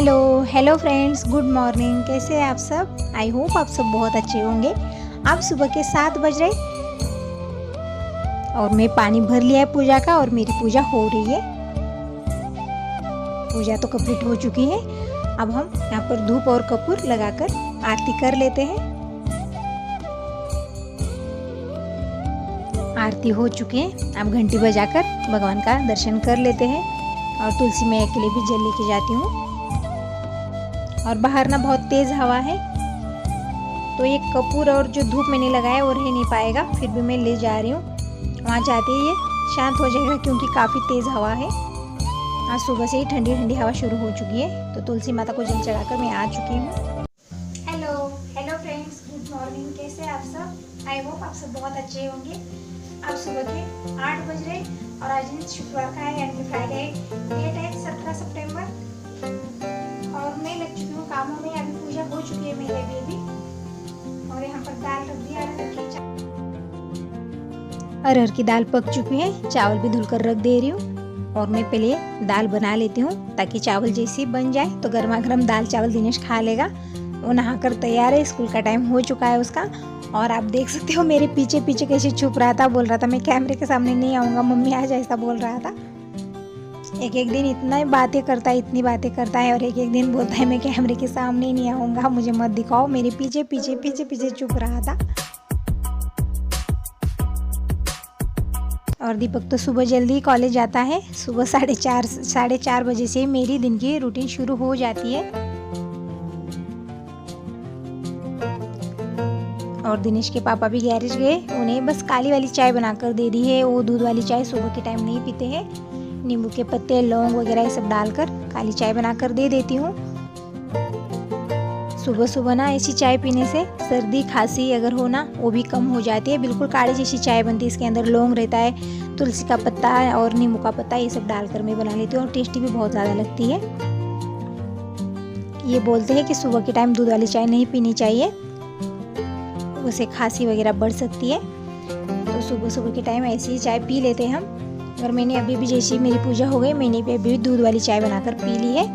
Hello hello friends, good morning. कैसे हैं आप सब? आई होप आप सब बहुत अच्छे होंगे। अब सुबह के 7 बज रहे और मैं पानी भर लिया है पूजा का और मेरी पूजा हो रही है। पूजा तो कंप्लीट हो चुकी है। अब हम यहाँ पर धूप और कपूर लगाकर आरती कर लेते हैं। आरती हो चुकी है। अब घंटी बजाकर भगवान का दर्शन कर लेते हैं और तुलसी मैया के लिए भी जल लेके जाती हूँ। और बाहर ना बहुत तेज़ हवा है, तो ये कपूर और जो धूप मैंने लगाया वो रह नहीं पाएगा, फिर भी मैं ले जा रही हूँ। वहाँ जाते ही ये शांत हो जाएगा क्योंकि काफ़ी तेज़ हवा है। आज सुबह से ही ठंडी ठंडी हवा शुरू हो चुकी है। तो तुलसी माता को जल चढ़ाकर मैं आ चुकी हूँ। Hello hello friends, good morning. कैसे आप सब? आई होप आप सब बहुत अच्छे होंगे। अब सुबह के 8 बज रहे और आज दिन शुक्रवार का है, यानी कि फ्राइडे। डेट है 17 सितंबर और मैं लग चुकी हूँ कामों में। अभी पूजा हो चुकी है मेरे बेबी और यहाँ पर दाल रख दिया। अरहर की दाल पक चुकी है, चावल भी धुलकर रख दे रही हूँ। और मैं पहले दाल बना लेती हूँ ताकि चावल जैसे बन जाए तो गर्मा गर्म दाल चावल दिनेश खा लेगा। वो नहाकर तैयार है, स्कूल का टाइम हो चुका है उसका। और आप देख सकते हो मेरे पीछे पीछे कैसे छुप रहा था, बोल रहा था मैं कैमरे के सामने नहीं आऊँगा मम्मी आज, ऐसा बोल रहा था। एक एक दिन इतना बातें करता है, इतनी बातें करता है और एक एक दिन बोलता है मैं कैमरे के सामने नहीं आऊँगा, मुझे मत दिखाओ। मेरे पीछे पीछे पीछे पीछे छुप रहा था। और दीपक तो सुबह जल्दी कॉलेज जाता है। सुबह 4:30 बजे से मेरी दिन की रूटीन शुरू हो जाती है। और दिनेश के पापा भी गैरेज गए, उन्हें बस काली वाली चाय बनाकर दे दी है। वो दूध वाली चाय सुबह के टाइम नहीं पीते हैं। नींबू के पत्ते, लौंग वगैरह ये सब डालकर काली चाय बनाकर दे देती हूँ। सुबह सुबह ना ऐसी चाय पीने से सर्दी खांसी अगर हो ना वो भी कम हो जाती है। बिल्कुल काढ़े जैसी चाय बनती है। इसके अंदर लौंग रहता है, तुलसी का पत्ता और नींबू का पत्ता, ये सब डालकर मैं बना लेती हूँ और टेस्टी भी बहुत ज़्यादा लगती है। ये बोलते हैं कि सुबह के टाइम दूध वाली चाय नहीं पीनी चाहिए, उससे खांसी वगैरह बढ़ सकती है। तो सुबह सुबह के टाइम ऐसी ही चाय पी लेते हैं हम। और मैंने अभी भी जैसी मेरी पूजा हो गई, मैंने भी अभी दूध वाली चाय बनाकर पी ली है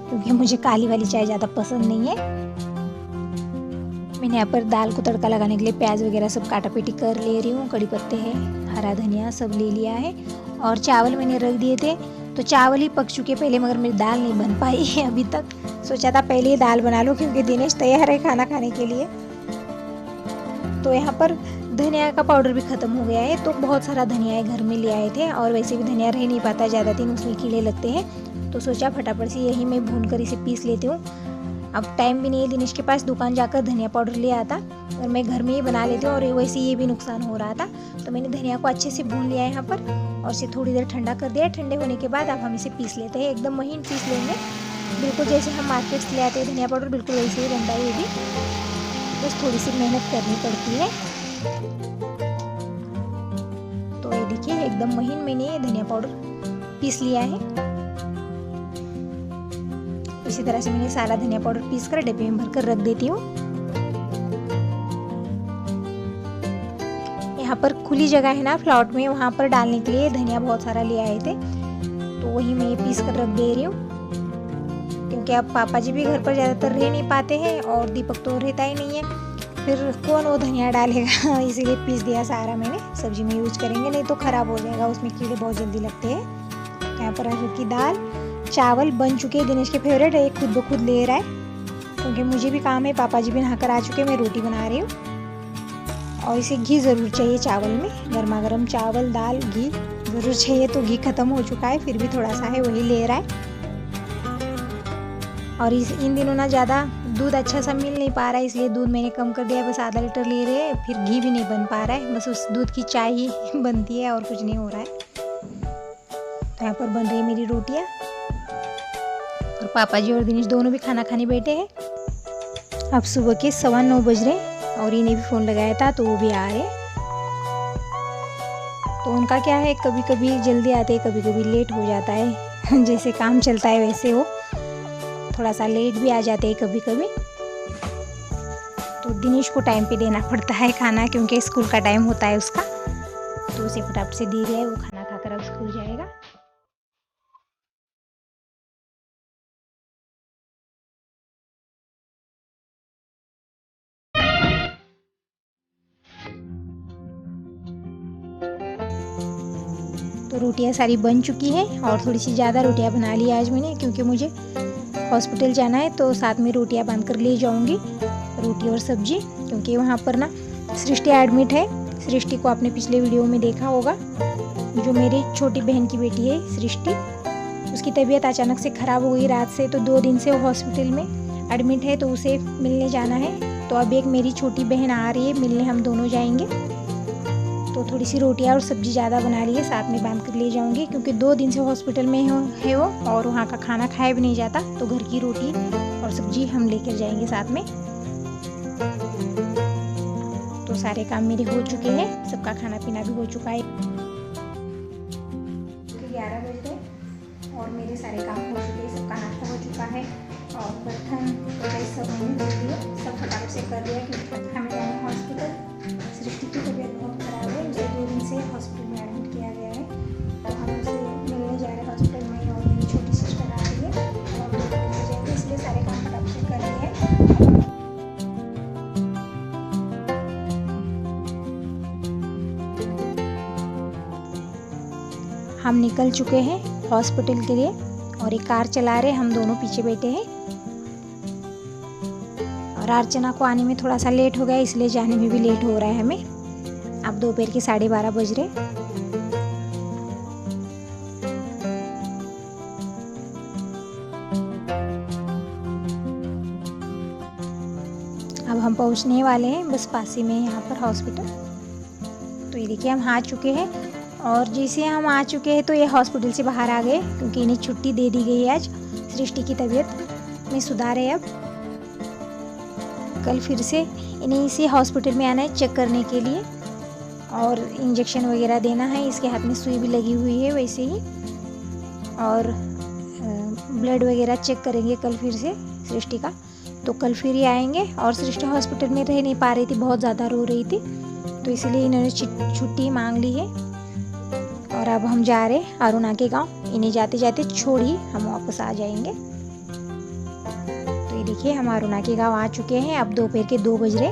क्योंकि मुझे काली वाली चाय ज़्यादा पसंद नहीं है। मैंने यहाँ पर दाल को तड़का लगाने के लिए प्याज वगैरह सब काटा पीटी कर ले रही हूँ। कड़ी पत्ते हैं, हरा धनिया सब ले लिया है और चावल मैंने रख दिए थे। तो चावल ही पक चुके पहले, मगर मेरी दाल नहीं बन पाई है अभी तक। सोचा था पहले ही दाल बना लो क्योंकि दिनेश तैयार है खाना खाने के लिए। तो यहाँ पर धनिया का पाउडर भी ख़त्म हो गया है, तो बहुत सारा धनिया घर में ले आए थे और वैसे भी धनिया रह नहीं पाता ज़्यादा दिन, उसमें कीड़े लगते हैं। तो सोचा फटाफट से यही मैं भून कर इसे पीस लेती हूँ। अब टाइम भी नहीं है दिनेश के पास दुकान जाकर धनिया पाउडर ले आता और मैं घर में ही बना लेती हूँ। और वैसे ये भी नुकसान हो रहा था, तो मैंने धनिया को अच्छे से भून लिया है यहाँ पर और इसे थोड़ी देर ठंडा कर दिया। ठंडे होने के बाद अब हम इसे पीस लेते हैं, एकदम महीन पीस लेंगे। बिल्कुल जैसे हम मार्केट से ले आते हैं धनिया पाउडर, बिल्कुल वैसे ही बनता है ये भी, बस थोड़ी सी मेहनत करनी पड़ती है। तो ये देखिए एकदम महीन मैंने ये धनिया पाउडर पीस लिया है। इसी तरह से मैंने सारा धनिया पाउडर पीस कर डब्बे में भरकर रख देती हूँ। यहाँ पर खुली जगह है ना प्लॉट में, वहाँ पर डालने के लिए धनिया बहुत सारा ले आए थे, तो वही मैं ये पीस कर रख दे रही हूँ। क्योंकि अब पापा जी भी घर पर ज़्यादातर रह नहीं पाते हैं और दीपक तो रहता ही नहीं है, फिर कौन वो धनिया डालेगा इसीलिए पीस दिया सारा मैंने। सब्जी में यूज करेंगे नहीं तो ख़राब हो जाएगा, उसमें कीड़े बहुत जल्दी लगते हैं। यहाँ पर अरहर की दाल, चावल बन चुके हैं। दिनेश के फेवरेट है, खुद ब खुद ले रहा है क्योंकि मुझे भी काम है। पापा जी भी नहाकर आ चुके हैं, मैं रोटी बना रही हूँ। और इसे घी ज़रूर चाहिए चावल में, गर्मा गर्म चावल दाल घी ज़रूर चाहिए। तो घी ख़त्म हो चुका है, फिर भी थोड़ा सा है वही ले रहा है। और इन दिनों ना ज़्यादा दूध अच्छा सा मिल नहीं पा रहा है, इसलिए दूध मैंने कम कर दिया, बस आधा लीटर ले रहे हैं। फिर घी भी नहीं बन पा रहा है, बस उस दूध की चाय ही बनती है और कुछ नहीं हो रहा है। तो यहाँ पर बन रही है मेरी रोटियाँ और पापा जी और दिनेश दोनों भी खाना खाने बैठे हैं। अब सुबह के 9:15 बज रहे और इन्हें भी फ़ोन लगाया था तो वो भी आ रहे। तो उनका क्या है, कभी कभी जल्दी आते हैं, कभी कभी लेट हो जाता है जैसे काम चलता है वैसे वो थोड़ा सा लेट भी आ जाते हैं कभी कभी। तो दिनेश को टाइम पे देना पड़ता है खाना क्योंकि स्कूल का टाइम होता है उसका, तो उसे फटाफट से दे दिया है, वो खाना खाकर अब स्कूल जाएगा। तो रोटियां सारी बन चुकी है और थोड़ी सी ज़्यादा रोटियां बना ली आज मैंने, क्योंकि मुझे हॉस्पिटल जाना है तो साथ में रोटियां बांध कर ले जाऊंगी, रोटी और सब्जी। क्योंकि वहाँ पर ना सृष्टि एडमिट है। सृष्टि को आपने पिछले वीडियो में देखा होगा, जो मेरी छोटी बहन की बेटी है सृष्टि, उसकी तबीयत अचानक से ख़राब हो गई रात से, तो 2 दिन से वो हॉस्पिटल में एडमिट है, तो उसे मिलने जाना है। तो अब एक मेरी छोटी बहन आ रही है मिलने, हम दोनों जाएंगे। तो थोड़ी सी रोटियां और सब्जी ज़्यादा बना ली है, साथ में बांध कर ले जाऊंगी, क्योंकि 2 दिन से हॉस्पिटल में है वो, और वहाँ का खाना खाया भी नहीं जाता। तो घर की रोटी और सब्जी हम लेकर जाएंगे साथ में। तो सारे काम मेरे हो चुके हैं, सबका खाना पीना भी हो चुका है। 11 बजे और मेरे सारे काम हो चुके हैं, सबका नाश्ता हो चुका है और बर्तन सब मैंने धो दिए, सब फटाफट से कर दिया, क्योंकि हमें जाना है हॉस्पिटल। सृष्टि की तबीयत बहुत ख़राब है, उसे 2 दिन से हॉस्पिटल में एडमिट किया गया है, तो हम उसे मिलने जा रहे हैं हॉस्पिटल में। और मेरी छोटी सिस्टर आ रही है और मिलने जाएंगे, इसलिए सारे काम फटाफट से कर दिए हैं। हम निकल चुके हैं हॉस्पिटल के लिए और एक कार चला रहे, हम दोनों पीछे बैठे हैं। और अर्चना को आने में थोड़ा सा लेट हो गया, इसलिए जाने में भी लेट हो रहा है हमें। अब दोपहर के 12:30 बज रहे। अब हम पहुंचने वाले हैं, बस पास ही में यहाँ पर हॉस्पिटल। तो ये देखिए हम आ चुके हैं, और जैसे हम आ चुके हैं तो ये हॉस्पिटल से बाहर आ गए, क्योंकि इन्हें छुट्टी दे दी गई है आज। सृष्टि की तबीयत में सुधार है अब। कल फिर से इन्हें इसी हॉस्पिटल में आना है चेक करने के लिए, और इंजेक्शन वगैरह देना है। इसके हाथ में सुई भी लगी हुई है वैसे ही, और ब्लड वगैरह चेक करेंगे कल फिर से सृष्टि का। तो कल फिर ही आएंगे। और सृष्टि हॉस्पिटल में रह नहीं पा रही थी, बहुत ज़्यादा रो रही थी, तो इसलिए इन्होंने छुट्टी मांग ली है। और अब हम जा रहे हैं अरुणा के गांव, इन्हें जाते जाते छोड़ ही हम वापस आ जाएंगे। तो ये देखिए हम अरुणा के गांव आ चुके हैं, अब दोपहर के 2 बज रहे।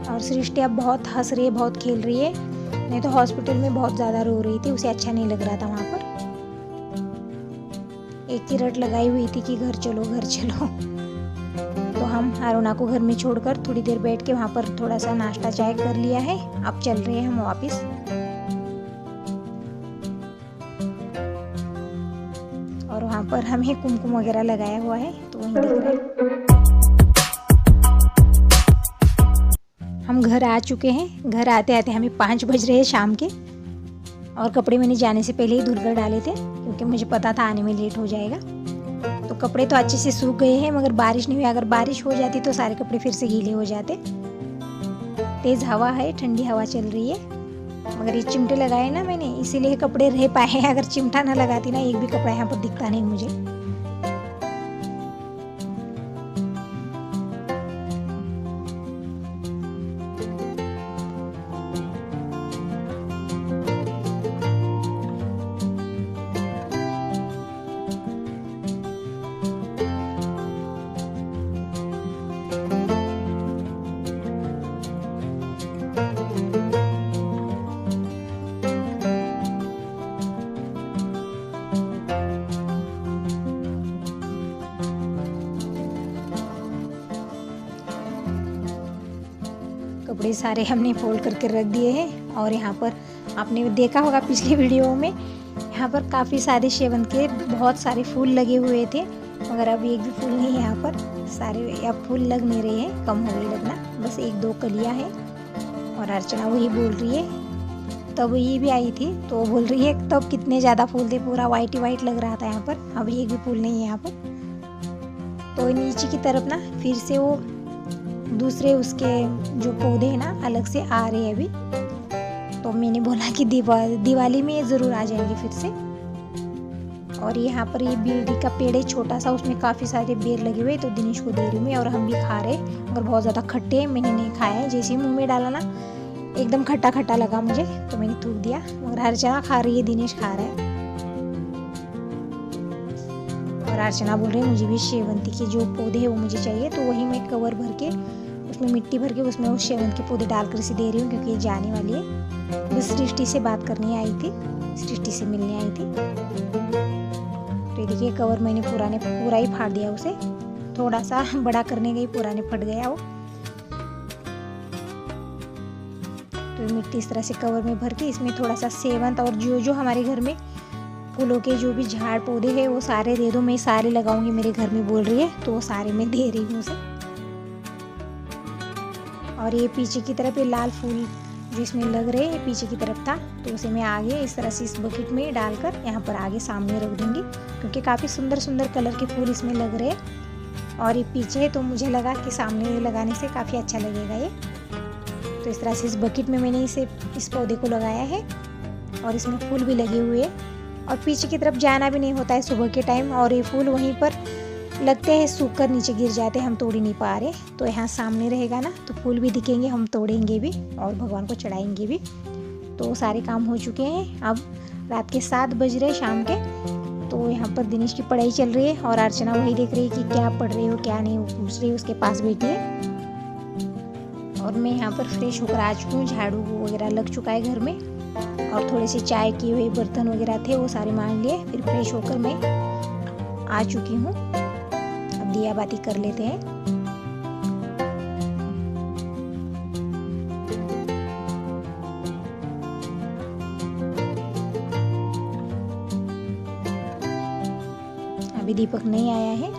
और सृष्टि अब बहुत हंस रही है, बहुत खेल रही है, नहीं तो हॉस्पिटल में बहुत ज़्यादा रो रही थी, उसे अच्छा नहीं लग रहा था वहाँ पर। एक ही रट लगाई हुई थी कि घर चलो घर चलो। तो हम अरुणा को घर में छोड़कर थोड़ी देर बैठ के वहाँ पर थोड़ा सा नाश्ता चाय कर लिया है। अब चल रहे हैं हम वापस। और वहाँ पर हमें कुमकुम वगैरह लगाया हुआ है, तो वहीं दिख रहा है। हम घर आ चुके हैं। घर आते आते हमें 5 बज रहे हैं शाम के। और कपड़े मैंने जाने से पहले ही धुल कर डाले थे, क्योंकि मुझे पता था आने में लेट हो जाएगा। तो कपड़े तो अच्छे से सूख गए हैं, मगर बारिश नहीं हुई। अगर बारिश हो जाती तो सारे कपड़े फिर से गीले हो जाते। तेज़ हवा है, ठंडी हवा चल रही है, मगर ये चिमटे लगाए ना मैंने, इसीलिए कपड़े रह पाए हैं। अगर चिमटा ना लगाती ना, एक भी कपड़ा यहाँ पर दिखता नहीं मुझे। कपड़े सारे हमने फोल्ड करके रख दिए हैं। और यहाँ पर आपने देखा होगा पिछले वीडियो में, यहाँ पर काफ़ी सारे शेवंत के बहुत सारे फूल लगे हुए थे, मगर अब एक भी फूल नहीं है यहाँ पर। सारे अब फूल लग नहीं रहे हैं, कम हो गई लगना, बस 1-2 कलियाँ हैं। और अर्चना वही बोल रही है, तब ये भी आई थी तो बोल रही है तब कितने ज़्यादा फूल थे, पूरा वाइट ही वाइट लग रहा था यहाँ पर। अब एक भी फूल नहीं है यहाँ पर। तो नीचे की तरफ ना फिर से वो दूसरे उसके जो पौधे हैं ना अलग से आ रहे हैं अभी। तो मैंने बोला कि दिवाली में ये ज़रूर आ जाएंगे फिर से। और यहाँ पर ये बेरी का पेड़ है छोटा सा, उसमें काफ़ी सारे बेर लगे हुए, तो दिनेश को दे रही हूँ मैं, और हम भी खा रहे, मगर बहुत ज़्यादा खट्टे हैं, मैंने नहीं खाया है। जैसे ही मुँह में डाला ना एकदम खट्टा खट्टा लगा मुझे, तो मैंने थूक दिया। मगर हर जगह खा रही है, दिनेश खा रहा है। और और अर्चना बोल रही है मुझे भी शेवंती के जो पौधे हैं वो मुझे चाहिए, तो वही मैं कवर भर के उसमें मिट्टी भर के उसमें वो शेवंती के पौधे डालकर इसे दे रही हूँ, क्योंकि ये जाने वाली है। बस सृष्टि से बात करने आई थी, सृष्टि से मिलने आई थी। तो ये देखिए कवर मैंने पूरा ही फाड़ दिया उसे, थोड़ा सा बड़ा करने गई पुराने फट गया वो। तो मिट्टी इस तरह से कवर में भर के इसमें थोड़ा सा सेवंत और जो हमारे घर में फूलों के जो भी झाड़ पौधे हैं वो सारे दे दो, मैं सारे लगाऊंगी मेरे घर में बोल रही है, तो वो सारे मैं दे रही हूँ उसे। और ये पीछे की तरफ ये लाल फूल जो इसमें लग रहे हैं पीछे की तरफ था, तो उसे मैं आगे इस तरह से इस बकेट में डालकर यहाँ पर आगे सामने रख दूंगी, क्योंकि काफ़ी सुंदर सुंदर कलर के फूल इसमें लग रहे हैं। और ये पीछे है तो मुझे लगा कि सामने लगाने से काफ़ी अच्छा लगेगा ये। तो इस तरह से इस बकेट में मैंने इस पौधे को लगाया है और इसमें फूल भी लगे हुए हैं। और पीछे की तरफ जाना भी नहीं होता है सुबह के टाइम, और ये फूल वहीं पर लगते हैं सूख कर नीचे गिर जाते हैं, हम तोड़ ही नहीं पा रहे। तो यहाँ सामने रहेगा ना तो फूल भी दिखेंगे, हम तोड़ेंगे भी और भगवान को चढ़ाएंगे भी। तो सारे काम हो चुके हैं। अब रात के 7 बज रहे शाम के। तो यहाँ पर दिनेश की पढ़ाई चल रही है और अर्चना वही देख रही है कि क्या पढ़ रही हो क्या नहीं, वो पूछ रही है, उसके पास बैठी है। और मैं यहाँ पर फ्रेश होकर आ चुकी हूँ, झाड़ू वगैरह लग चुका है घर में, और थोड़े से चाय के हुए बर्तन वगैरह थे वो सारे मान लिए। फिर फ्रेश होकर मैं आ चुकी हूँ। अब दिया बाती कर लेते हैं। अभी दीपक नहीं आया है।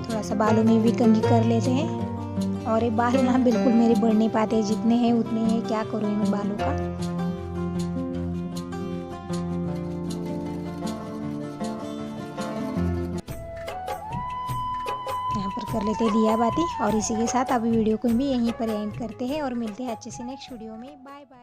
थोड़ा सा बालों में भी कंघी कर लेते हैं। और ये बाल ना बिल्कुल मेरे बढ़ नहीं पाते, जितने हैं उतने हैं, क्या करूँ इन बालों का। यहाँ पर कर लेते हैं दिया बाती, और इसी के साथ अभी वीडियो को भी यहीं पर एंड करते हैं और मिलते हैं अच्छे से नेक्स्ट वीडियो में। Bye bye.